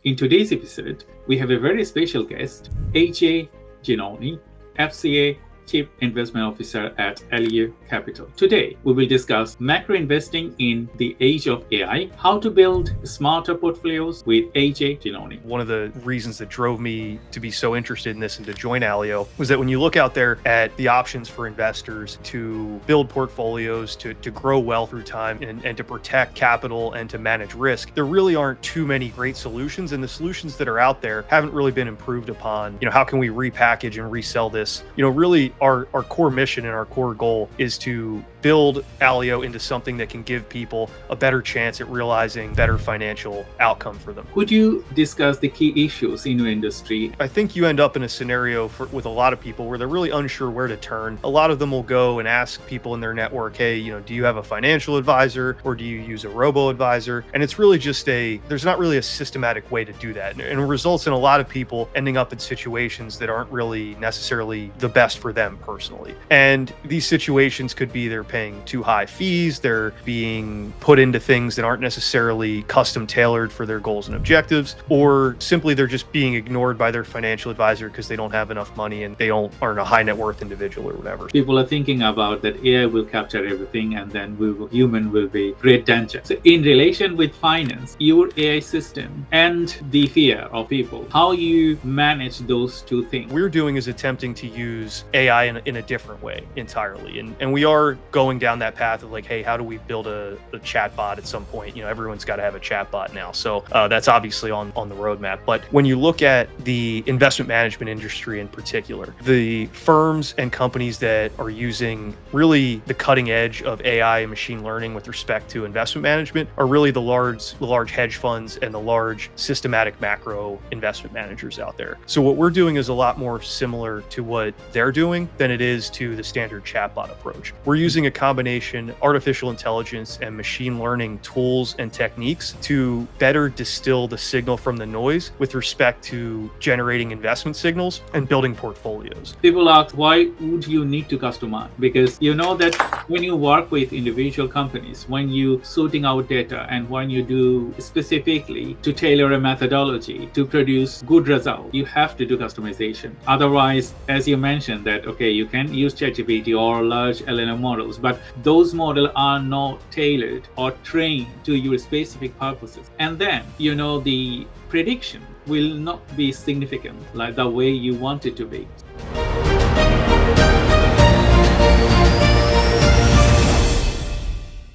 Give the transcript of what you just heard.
In today's episode, we have a very special guest, AJ Giannone, FCA Chief Investment Officer at LU Capital. Today, we will discuss macro investing in the age of AI, how to build smarter portfolios with AJ Giannone. One of the reasons that drove me to be so interested in this and to join Alio was that when you look out there at the options for investors to build portfolios, to grow wealth through time and to protect capital and to manage risk, there really aren't too many great solutions. And the solutions that are out there haven't really been improved upon. How can we repackage and resell this? Really our core mission and our core goal is to build Alio into something that can give people a better chance at realizing better financial outcome for them. Could you discuss the key issues in your industry? I think you end up in a scenario with a lot of people where they're really unsure where to turn. A lot of them will go and ask people in their network, hey, do you have a financial advisor or do you use a robo-advisor? And it's really just there's not really a systematic way to do that. And it results in a lot of people ending up in situations that aren't really necessarily the best for them personally. And these situations could be they're paying too high fees, they're being put into things that aren't necessarily custom tailored for their goals and objectives, or simply they're just being ignored by their financial advisor because they don't have enough money and they aren't a high net worth individual or whatever. People are thinking about that AI will capture everything and then human will be redundant. So in relation with finance, your AI system and the fear of people, how you manage those two things? We're doing is attempting to use AI in a different way entirely. And we are going down that path of hey, how do we build a chat bot at some point? Everyone's got to have a chat bot now. So that's obviously on the roadmap. But when you look at the investment management industry in particular, the firms and companies that are using really the cutting edge of AI and machine learning with respect to investment management are really the large hedge funds and the large systematic macro investment managers out there. So what we're doing is a lot more similar to what they're doing than it is to the standard chatbot approach. We're using a combination artificial intelligence and machine learning tools and techniques to better distill the signal from the noise with respect to generating investment signals and building portfolios. People ask, why would you need to customize? Because you know that when you work with individual companies, when you sorting out data and when you do specifically to tailor a methodology to produce good results, you have to do customization. Otherwise, as you mentioned that, okay, you can use ChatGPT or large LLM models, but those models are not tailored or trained to your specific purposes. And then, the prediction will not be significant like the way you want it to be.